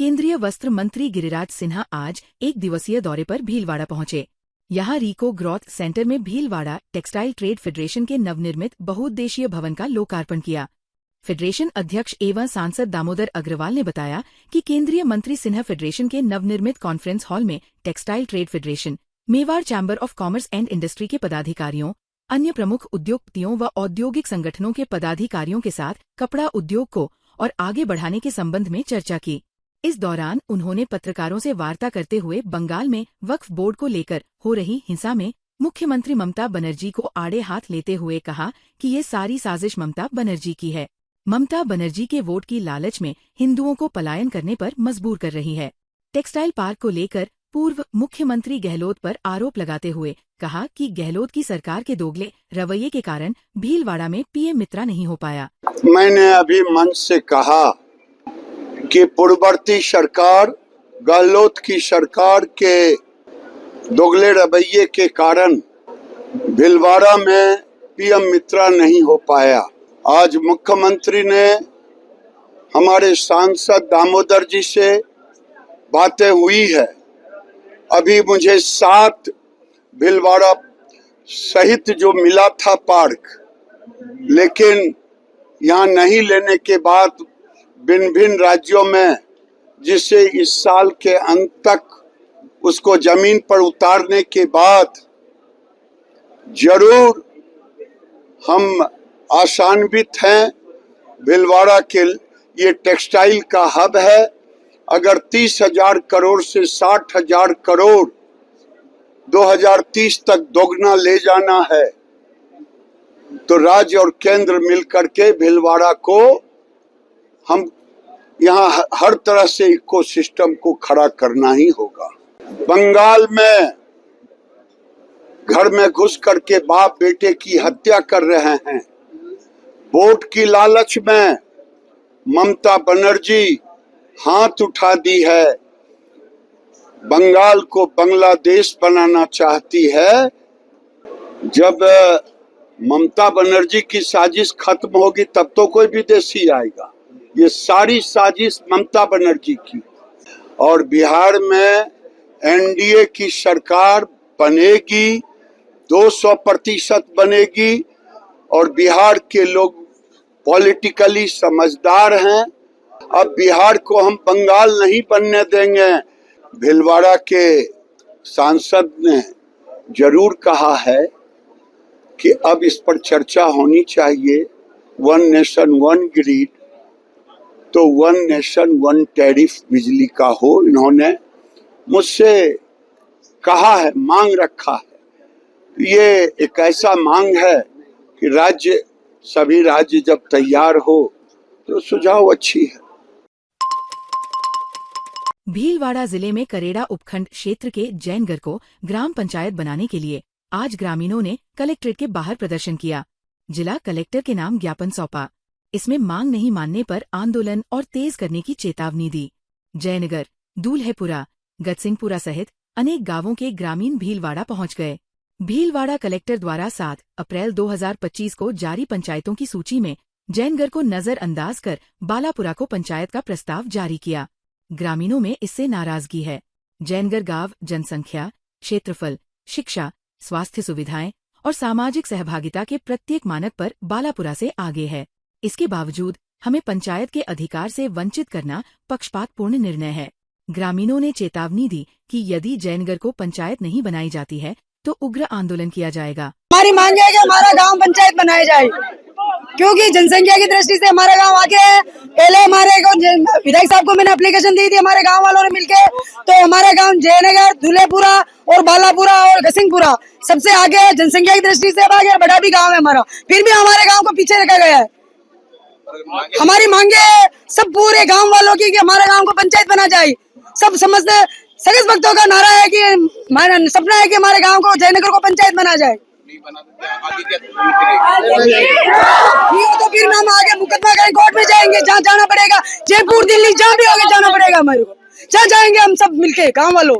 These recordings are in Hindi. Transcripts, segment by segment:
केंद्रीय वस्त्र मंत्री गिरिराज सिन्हा आज एक दिवसीय दौरे पर भीलवाड़ा पहुंचे। यहां रीको ग्रोथ सेंटर में भीलवाड़ा टेक्सटाइल ट्रेड फेडरेशन के नवनिर्मित बहुउद्देशीय भवन का लोकार्पण किया। फेडरेशन अध्यक्ष एवं सांसद दामोदर अग्रवाल ने बताया कि केंद्रीय मंत्री सिन्हा फेडरेशन के नवनिर्मित कॉन्फ्रेंस हॉल में textile trade federation, Mewar chamber of commerce and industry के पदाधिकारियों, अन्य प्रमुख उद्योगपतियों व औद्योगिक संगठनों के पदाधिकारियों के साथ कपड़ा उद्योग को और आगे बढ़ाने के संबंध में चर्चा की। इस दौरान उन्होंने पत्रकारों से वार्ता करते हुए बंगाल में वक्फ बोर्ड को लेकर हो रही हिंसा में मुख्यमंत्री ममता बनर्जी को आड़े हाथ लेते हुए कहा कि ये सारी साजिश ममता बनर्जी की है। ममता बनर्जी के वोट की लालच में हिंदुओं को पलायन करने पर मजबूर कर रही है। टेक्सटाइल पार्क को लेकर पूर्व मुख्यमंत्री गहलोत पर आरोप लगाते हुए कहा कि गहलोत की सरकार के दोगले रवैये के कारण भीलवाड़ा में पीएम मित्रा नहीं हो पाया। मैंने अभी मंच से कहा कि पूर्ववर्ती सरकार, गहलोत की सरकार के दोगले रवैये के कारण भीलवाड़ा में पीएम मित्रा नहीं हो पाया। आज मुख्यमंत्री ने हमारे सांसद दामोदर जी से बातें हुई है। अभी मुझे 7 भीलवाड़ा सहित जो मिला था पार्क, लेकिन यहाँ नहीं लेने के बाद भिन्न भिन्न राज्यों में, जिससे इस साल के अंत तक उसको जमीन पर उतारने के बाद जरूर हम आशान्वित हैं। भीलवाड़ा के ये टेक्सटाइल का हब है। अगर 30,000 करोड़ से 60,000 करोड़ 2030 तक दोगुना ले जाना है तो राज्य और केंद्र मिलकर के भीलवाड़ा को हम यहाँ हर तरह से इकोसिस्टम को खड़ा करना ही होगा। बंगाल में घर में घुस करके बाप बेटे की हत्या कर रहे हैं। वोट की लालच में ममता बनर्जी हाथ उठा दी है। बंगाल को बांग्लादेश बनाना चाहती है। जब ममता बनर्जी की साजिश खत्म होगी तब तो कोई विदेशी आएगा। ये सारी साजिश ममता बनर्जी की। और बिहार में एनडीए की सरकार बनेगी, 200% बनेगी। और बिहार के लोग पॉलिटिकली समझदार हैं। अब बिहार को हम बंगाल नहीं बनने देंगे। भीलवाड़ा के सांसद ने जरूर कहा है कि अब इस पर चर्चा होनी चाहिए। 1 नेशन 1 ग्रिड, तो 1 नेशन 1 टैरिफ बिजली का हो। इन्होंने मुझसे कहा है, मांग रखा है। ये एक ऐसा मांग है कि सभी राज्य जब तैयार हो तो सुझाव अच्छी है। भीलवाड़ा जिले में करेड़ा उपखंड क्षेत्र के जैनगर को ग्राम पंचायत बनाने के लिए आज ग्रामीणों ने कलेक्ट्रेट के बाहर प्रदर्शन किया। जिला कलेक्टर के नाम ज्ञापन सौंपा। इसमें मांग नहीं मानने पर आंदोलन और तेज करने की चेतावनी दी। जयनगर, दूल्हेपुरा, गतसिंहपुरा सहित अनेक गांवों के ग्रामीण भीलवाड़ा पहुंच गए। भीलवाड़ा कलेक्टर द्वारा 7 अप्रैल 2025 को जारी पंचायतों की सूची में जैनगर को नजरअंदाज कर बालापुरा को पंचायत का प्रस्ताव जारी किया। ग्रामीणों में इससे नाराजगी है। जैनगर गांव जनसंख्या, क्षेत्रफल, शिक्षा, स्वास्थ्य सुविधाएं और सामाजिक सहभागिता के प्रत्येक मानक पर बालापुरा से आगे है। इसके बावजूद हमें पंचायत के अधिकार से वंचित करना पक्षपातपूर्ण निर्णय है। ग्रामीणों ने चेतावनी दी कि यदि जैनगर को पंचायत नहीं बनाई जाती है तो उग्र आंदोलन किया जाएगा। हमारी मांग है कि हमारा गांव पंचायत बनाया जाए, क्योंकि जनसंख्या की दृष्टि से हमारा गांव आगे है। पहले हमारे विधायक साहब को मैंने एप्लीकेशन दी थी हमारे गांव वालों ने मिलके, तो हमारा गांव जयनगर, दूल्हेपुरा और बालापुरा और गसिंगपुरा सबसे आगे है। जनसंख्या की दृष्टि से आगे बड़ा भी गाँव है हमारा, फिर भी हमारे गाँव को पीछे रखा गया है। हमारी मांगे सब पूरे गाँव वालों की कि हमारे गाँव को पंचायत बना जाए। सब समझते सभी भक्तों का नारा है कि हमारा सपना है कि हमारे गांव को जयनगर को पंचायत बना जाए। तो फिर हम आगे मुकदमा करेंगे, कोर्ट में जाएंगे, जहाँ जाना पड़ेगा, जयपुर, दिल्ली, जहाँ भी होगा जाना पड़ेगा हमारे को, जहाँ जाएंगे हम सब मिलके गाँव वालों।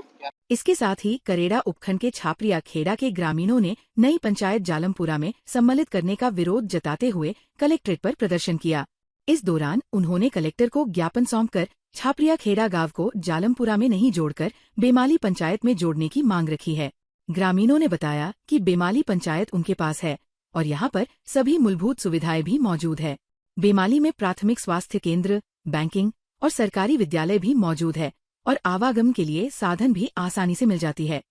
इसके साथ ही करेड़ा उपखंड के छापरिया खेड़ा के ग्रामीणों ने नई पंचायत जालमपुरा में सम्मिलित करने का विरोध जताते हुए कलेक्ट्रेट पर प्रदर्शन किया। इस दौरान उन्होंने कलेक्टर को ज्ञापन सौंपकर छापरिया खेड़ा गांव को जालमपुरा में नहीं जोड़कर बेमाली पंचायत में जोड़ने की मांग रखी है। ग्रामीणों ने बताया कि बेमाली पंचायत उनके पास है और यहां पर सभी मूलभूत सुविधाएं भी मौजूद है। बेमाली में प्राथमिक स्वास्थ्य केंद्र, बैंकिंग और सरकारी विद्यालय भी मौजूद है और आवागमन के लिए साधन भी आसानी से मिल जाती है।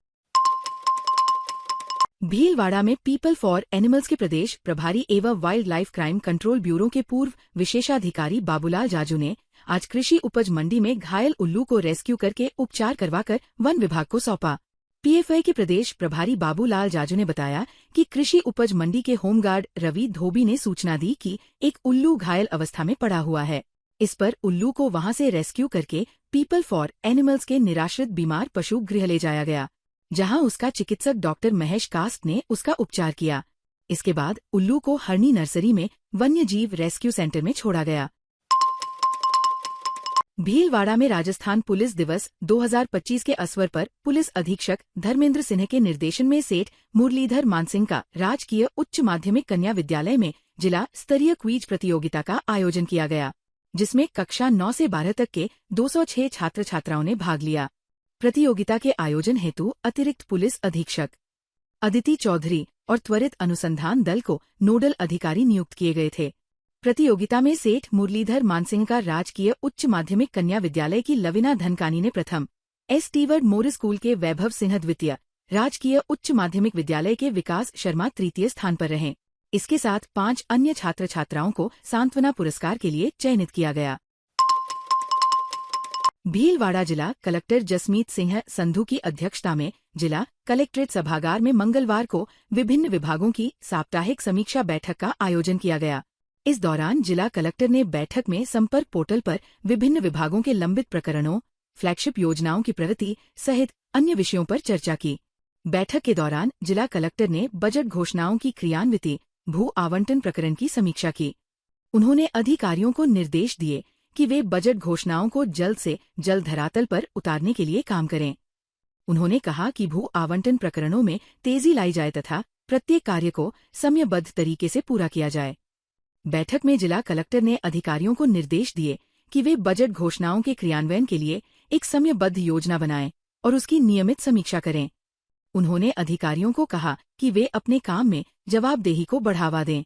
भीलवाड़ा में पीपल फॉर एनिमल्स के प्रदेश प्रभारी एवं wild life crime control bureau के पूर्व विशेषाधिकारी बाबूलाल जाजू ने आज कृषि उपज मंडी में घायल उल्लू को रेस्क्यू करके उपचार करवाकर वन विभाग को सौंपा। पीएफआई के प्रदेश प्रभारी बाबूलाल जाजू ने बताया कि कृषि उपज मंडी के होमगार्ड रवि धोबी ने सूचना दी कि एक उल्लू घायल अवस्था में पड़ा हुआ है। इस पर उल्लू को वहां से रेस्क्यू करके पीपल फॉर एनिमल्स के निराश्रित बीमार पशु गृह ले जाया गया, जहां उसका चिकित्सक डॉक्टर महेश कास्ट ने उसका उपचार किया। इसके बाद उल्लू को हरणी नर्सरी में वन्य जीव रेस्क्यू सेंटर में छोड़ा गया। भीलवाड़ा में राजस्थान पुलिस दिवस 2025 के अवसर पर पुलिस अधीक्षक धर्मेंद्र सिन्हा के निर्देशन में सेठ मुरलीधर मानसिंह का राजकीय उच्च माध्यमिक कन्या विद्यालय में जिला स्तरीय क्विज प्रतियोगिता का आयोजन किया गया, जिसमें कक्षा 9 से 12 तक के 206 छात्र छात्राओं ने भाग लिया। प्रतियोगिता के आयोजन हेतु अतिरिक्त पुलिस अधीक्षक अदिति चौधरी और त्वरित अनुसंधान दल को नोडल अधिकारी नियुक्त किए गए थे। प्रतियोगिता में सेठ मुरलीधर मानसिंह का राजकीय उच्च माध्यमिक कन्या विद्यालय की लविना धनकानी ने प्रथम, एस टीवर्ड मोर स्कूल के वैभव सिन्हा द्वितीय, राजकीय उच्च माध्यमिक विद्यालय के विकास शर्मा तृतीय स्थान पर रहे। इसके साथ 5 अन्य छात्र छात्राओं को सांत्वना पुरस्कार के लिए चयनित किया गया। भीलवाड़ा जिला कलेक्टर जसमीत सिंह संधू की अध्यक्षता में जिला कलेक्ट्रेट सभागार में मंगलवार को विभिन्न विभागों की साप्ताहिक समीक्षा बैठक का आयोजन किया गया। इस दौरान जिला कलेक्टर ने बैठक में संपर्क पोर्टल पर विभिन्न विभागों के लंबित प्रकरणों, फ्लैगशिप योजनाओं की प्रगति सहित अन्य विषयों पर चर्चा की। बैठक के दौरान जिला कलेक्टर ने बजट घोषणाओं की क्रियान्विति, भू आवंटन प्रकरण की समीक्षा की। उन्होंने अधिकारियों को निर्देश दिए कि वे बजट घोषणाओं को जल्द से जल्द धरातल पर उतारने के लिए काम करें। उन्होंने कहा कि भू आवंटन प्रकरणों में तेजी लाई जाए तथा प्रत्येक कार्य को समयबद्ध तरीके से पूरा किया जाए। बैठक में जिला कलेक्टर ने अधिकारियों को निर्देश दिए कि वे बजट घोषणाओं के क्रियान्वयन के लिए एक समयबद्ध योजना बनाएं और उसकी नियमित समीक्षा करें। उन्होंने अधिकारियों को कहा कि वे अपने काम में जवाबदेही को बढ़ावा दें।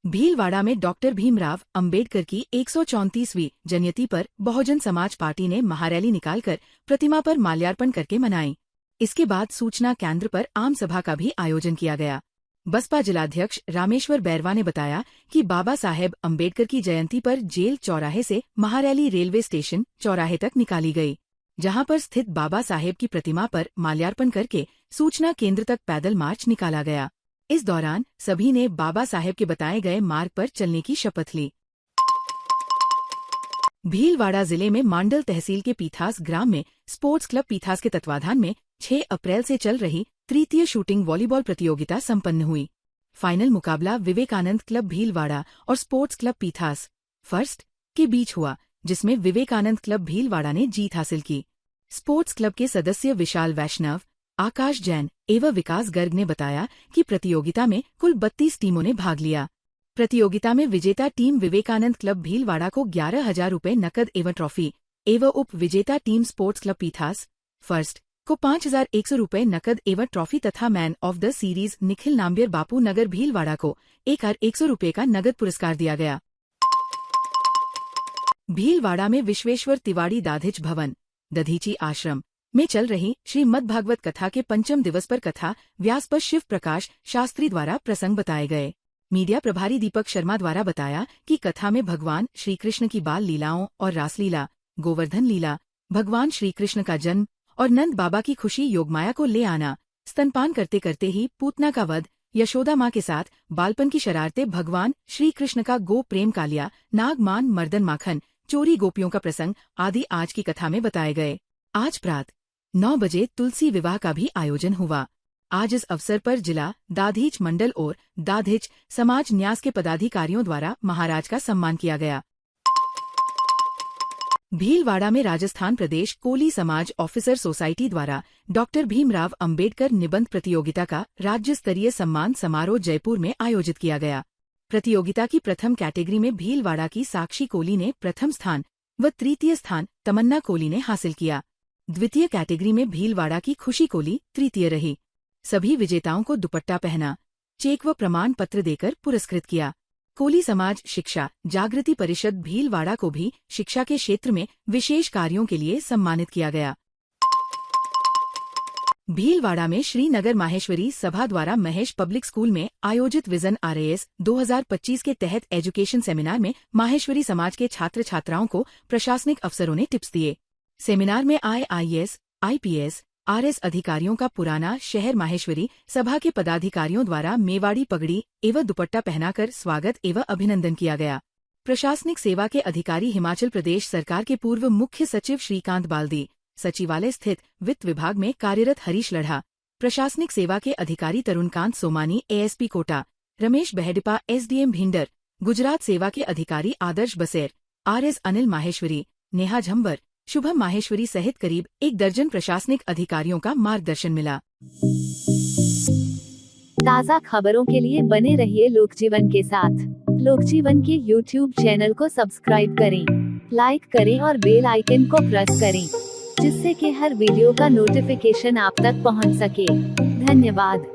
भीलवाड़ा में डॉक्टर भीमराव अंबेडकर की 134वीं जयंती पर बहुजन समाज पार्टी ने महारैली निकालकर प्रतिमा पर माल्यार्पण करके मनाई। इसके बाद सूचना केंद्र पर आम सभा का भी आयोजन किया गया। बसपा जिलाध्यक्ष रामेश्वर बैरवा ने बताया कि बाबा साहेब अंबेडकर की जयंती पर जेल चौराहे से महारैली रेलवे स्टेशन चौराहे तक निकाली गई, जहां पर स्थित बाबा साहेब की प्रतिमा पर माल्यार्पण करके सूचना केंद्र तक पैदल मार्च निकाला गया। इस दौरान सभी ने बाबा साहेब के बताए गए मार्ग पर चलने की शपथ ली। भीलवाड़ा जिले में मांडल तहसील के पीथास ग्राम में स्पोर्ट्स क्लब पीथास के तत्वाधान में 6 अप्रैल से चल रही तृतीय शूटिंग वॉलीबॉल प्रतियोगिता संपन्न हुई। फाइनल मुकाबला विवेकानंद क्लब भीलवाड़ा और स्पोर्ट्स क्लब पीथास फर्स्ट के बीच हुआ, जिसमें विवेकानंद क्लब भीलवाड़ा ने जीत हासिल की। स्पोर्ट्स क्लब के सदस्य विशाल वैष्णव, आकाश जैन एवं विकास गर्ग ने बताया कि प्रतियोगिता में कुल 32 टीमों ने भाग लिया। प्रतियोगिता में विजेता टीम विवेकानंद क्लब भीलवाड़ा को 11,000 रुपये नकद एवं ट्रॉफी एवं उप विजेता टीम स्पोर्ट्स क्लब पीथास फर्स्ट को 5,100 रुपये नकद एवं ट्रॉफी तथा man of the series Nikhil Nambiar Bapu Nagar Bhilwara को 1,100 रुपये का नगद पुरस्कार दिया गया। भीलवाड़ा में विश्वेश्वर तिवाड़ी दाधिच भवन दधीची आश्रम में चल रही श्रीमद्भागवत कथा के 5वें दिवस पर कथा व्यासपद शिव प्रकाश शास्त्री द्वारा प्रसंग बताए गए। मीडिया प्रभारी दीपक शर्मा द्वारा बताया कि कथा में भगवान श्री कृष्ण की बाल लीलाओं और रासलीला, गोवर्धन लीला, भगवान श्री कृष्ण का जन्म और नंद बाबा की खुशी योगमाया को ले आना, स्तनपान करते करते ही पूतना का वध, यशोदा माँ के साथ बालपन की शरारतें, भगवान श्री कृष्ण का गो प्रेम कालिया, नागमान मर्दन माखन, चोरी गोपियों का प्रसंग आदि आज की कथा में बताए गए। आज प्रातः 9 बजे तुलसी विवाह का भी आयोजन हुआ। आज इस अवसर पर जिला दाधीच मंडल और दाधिच समाज न्यास के पदाधिकारियों द्वारा महाराज का सम्मान किया गया। भीलवाड़ा में राजस्थान प्रदेश कोली समाज ऑफिसर सोसाइटी द्वारा डॉक्टर भीमराव अंबेडकर निबंध प्रतियोगिता का राज्य स्तरीय सम्मान समारोह जयपुर में आयोजित किया गया। प्रतियोगिता की प्रथम कैटेगरी में भीलवाड़ा की साक्षी कोली ने प्रथम स्थान व तृतीय स्थान तमन्ना कोली ने हासिल किया। द्वितीय कैटेगरी में भीलवाड़ा की खुशी कोली तृतीय रही। सभी विजेताओं को दुपट्टा पहना, चेक व प्रमाण पत्र देकर पुरस्कृत किया। कोली समाज शिक्षा जागृति परिषद भीलवाड़ा को भी शिक्षा के क्षेत्र में विशेष कार्यों के लिए सम्मानित किया गया। भीलवाड़ा में श्रीनगर माहेश्वरी सभा द्वारा महेश पब्लिक स्कूल में आयोजित विजन RAS 2025 के तहत एजुकेशन सेमिनार में माहेश्वरी समाज के छात्र छात्राओं को प्रशासनिक अफसरों ने टिप्स दिए। सेमिनार में IAS, IPS, RS अधिकारियों का पुराना शहर माहेश्वरी सभा के पदाधिकारियों द्वारा मेवाड़ी पगड़ी एवं दुपट्टा पहनाकर स्वागत एवं अभिनंदन किया गया। प्रशासनिक सेवा के अधिकारी हिमाचल प्रदेश सरकार के पूर्व मुख्य सचिव श्रीकांत बाल्दी, सचिवालय स्थित वित्त विभाग में कार्यरत हरीश लढ़ा, प्रशासनिक सेवा के अधिकारी तरुणकांत सोमानी ASP कोटा, रमेश बहेडिपा SDM भिंडर, गुजरात सेवा के अधिकारी आदर्श बसेर, RS अनिल माहेश्वरी, नेहा झंबर, शुभम माहेश्वरी सहित करीब 1 दर्जन प्रशासनिक अधिकारियों का मार्गदर्शन मिला। ताज़ा खबरों के लिए बने रहिए लोकजीवन के साथ। लोकजीवन के YouTube चैनल को सब्सक्राइब करें, लाइक करें और बेल आइकन को प्रेस करें, जिससे कि हर वीडियो का नोटिफिकेशन आप तक पहुंच सके। धन्यवाद।